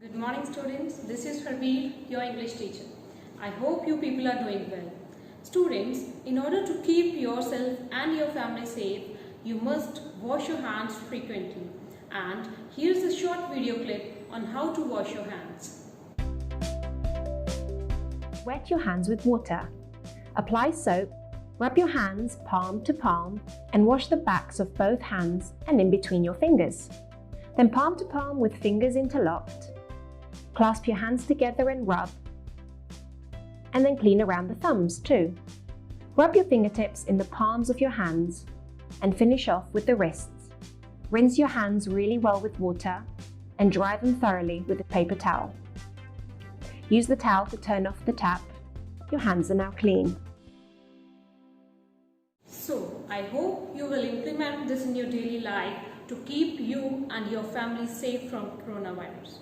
Good morning students, this is Harveer, your English teacher. I hope you people are doing well. Students, in order to keep yourself and your family safe, you must wash your hands frequently. And here's a short video clip on how to wash your hands. Wet your hands with water. Apply soap, rub your hands palm to palm and wash the backs of both hands and in between your fingers. Then palm to palm with fingers interlocked. Clasp your hands together and rub. And then clean around the thumbs too. Rub your fingertips in the palms of your hands and finish off with the wrists. Rinse your hands really well with water and dry them thoroughly with a paper towel. Use the towel to turn off the tap. Your hands are now clean. So, I hope you will implement this in your daily life to keep you and your family safe from coronavirus.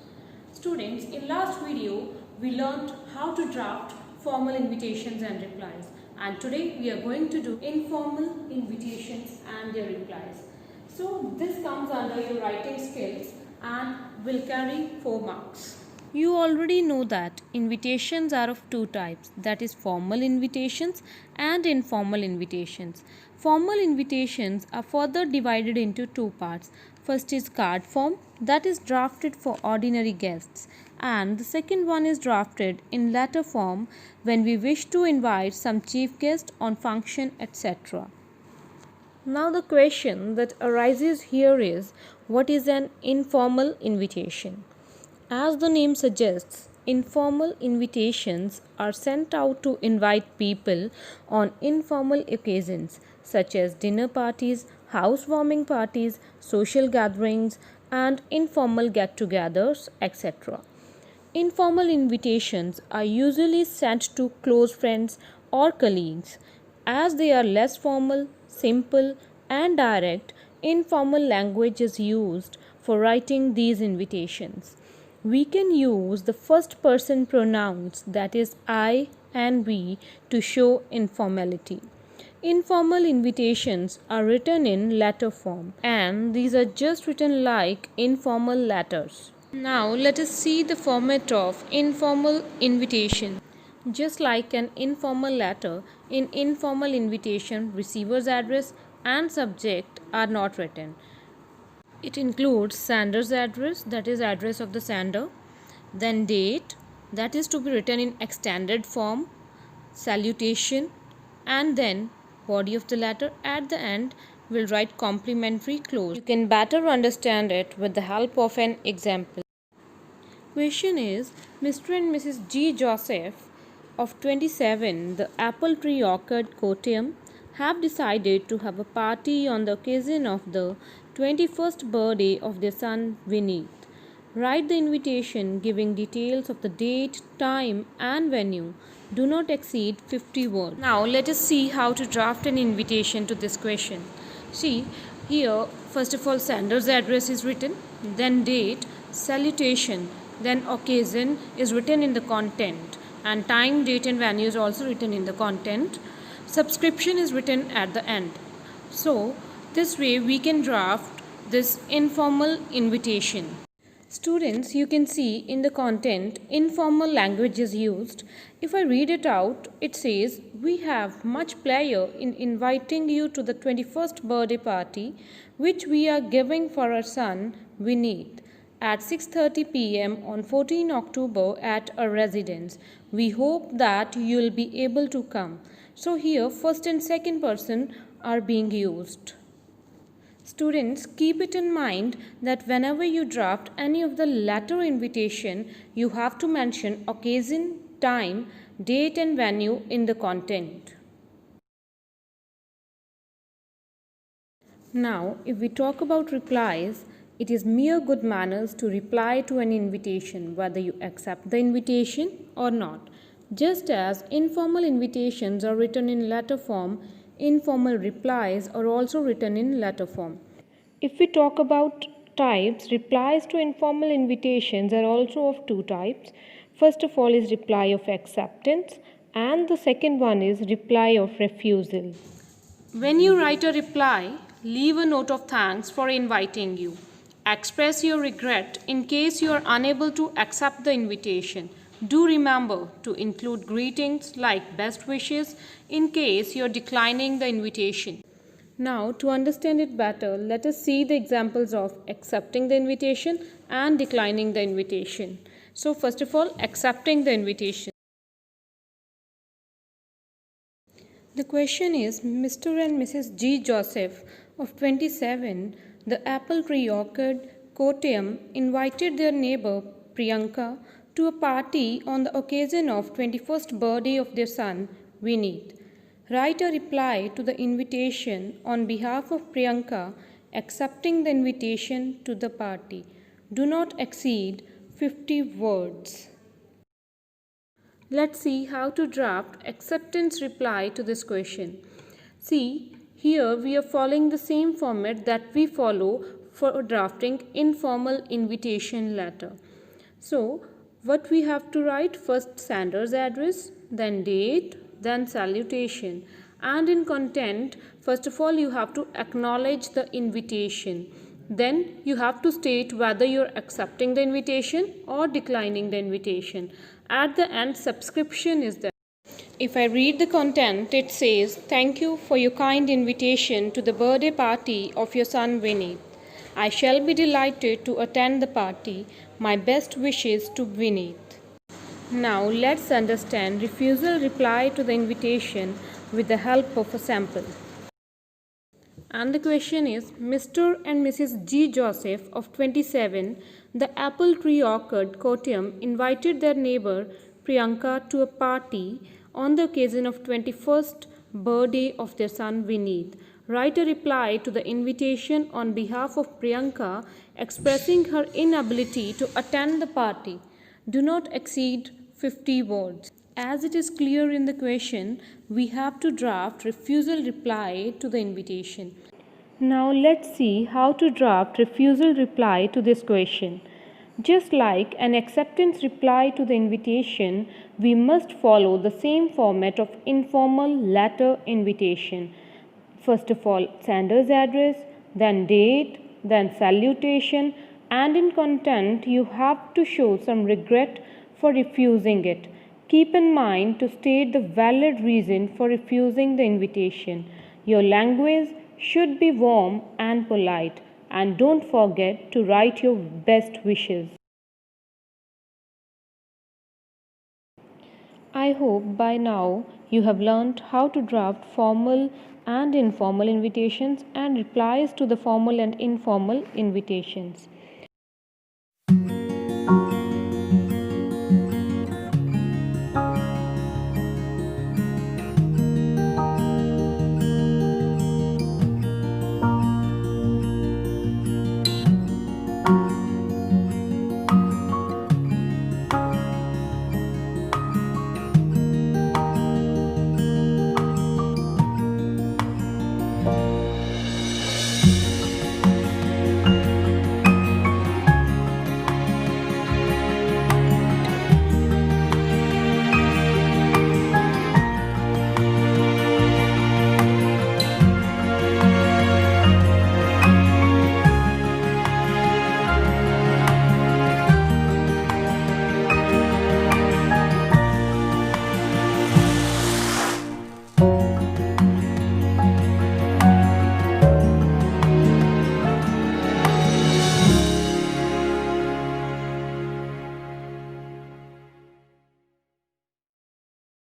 Students, in last video, we learned how to draft formal invitations and replies. And today we are going to do informal invitations and their replies. So, this comes under your writing skills and will carry 4 marks. You already know that invitations are of 2 types, that is formal invitations and informal invitations. Formal invitations are further divided into 2 parts. First is card form, that is drafted for ordinary guests, and the second one is drafted in letter form when we wish to invite some chief guest on function, etc. Now the question that arises here is, what is an informal invitation? As the name suggests, informal invitations are sent out to invite people on informal occasions such as dinner parties, housewarming parties, social gatherings, and informal get-togethers, etc. Informal invitations are usually sent to close friends or colleagues. As they are less formal, simple, and direct, informal language is used for writing these invitations. We can use the first person pronouns, that is I and we, to show informality. Informal invitations are written in letter form, and these are just written like informal letters. Now let us see the format of informal invitation. Just like an informal letter, in informal invitation, receiver's address and subject are not written. It includes sender's address, that is address of the sender, then date, that is to be written in extended form, salutation, and then body of the letter. At the end, we'll write complimentary close. You can better understand it with the help of an example. Question is, Mr. and Mrs. G. Joseph of 27, the Apple Tree Orchard, Kottayam, have decided to have a party on the occasion of the 21st birthday of their son Vineet. Write the invitation giving details of the date, time, and venue. Do not exceed 50 words. Now let us see how to draft an invitation to this question. See, here first of all sender's address is written, then date, salutation, then occasion is written in the content, and time, date, and venue is also written in the content. Subscription is written at the end. So this way we can draft this informal invitation. Students, you can see in the content informal language is used. If I read it out, it says, we have much pleasure in inviting you to the 21st birthday party which we are giving for our son Vineet at 6:30 p.m. on 14 October at our residence. We hope that you will be able to come. So here first and second person are being used. Students, keep it in mind that whenever you draft any of the letter invitation, you have to mention occasion, time, date, and venue in the content. Now, if we talk about replies, it is mere good manners to reply to an invitation whether you accept the invitation or not. Just as informal invitations are written in letter form, informal replies are also written in letter form. If we talk about types, replies to informal invitations are also of 2 types. First of all is reply of acceptance, and the second one is reply of refusal. When you write a reply, leave a note of thanks for inviting you. Express your regret in case you are unable to accept the invitation. Do remember to include greetings like best wishes in case you are declining the invitation. Now, to understand it better, let us see the examples of accepting the invitation and declining the invitation. So, first of all, accepting the invitation. The question is Mr. and Mrs. G. Joseph of 27, the Apple Tree Orchard, Kottayam, invited their neighbor Priyanka to a party on the occasion of 21st birthday of their son Vineet. Write a reply to the invitation on behalf of Priyanka accepting the invitation to the party. Do not exceed 50 words. Let's see how to draft acceptance reply to this question. See, here we are following the same format that we follow for drafting informal invitation letter. So, what we have to write? First sender's address, then date, then salutation. And in content, first of all, you have to acknowledge the invitation. Then you have to state whether you're accepting the invitation or declining the invitation. At the end, subscription is there. If I read the content, it says, "Thank you for your kind invitation to the birthday party of your son Vinny. I shall be delighted to attend the party. My best wishes to Vinny." Now let's understand refusal reply to the invitation with the help of a sample. And the question is Mr. and Mrs. G. Joseph of 27, the Apple Tree Orchard, Kottayam, invited their neighbor Priyanka to a party on the occasion of 21st birthday of their son Vineet. Write a reply to the invitation on behalf of Priyanka expressing her inability to attend the party. Do not exceed 50 words. As it is clear in the question, we have to draft refusal reply to the invitation. Now let's see how to draft refusal reply to this question. Just like an acceptance reply to the invitation, we must follow the same format of informal letter invitation. First of all, sender's address, then date, then salutation, and in content, you have to show some regret for refusing it. Keep in mind to state the valid reason for refusing the invitation. Your language should be warm and polite, and don't forget to write your best wishes. I hope by now you have learned how to draft formal and informal invitations and replies to the formal and informal invitations.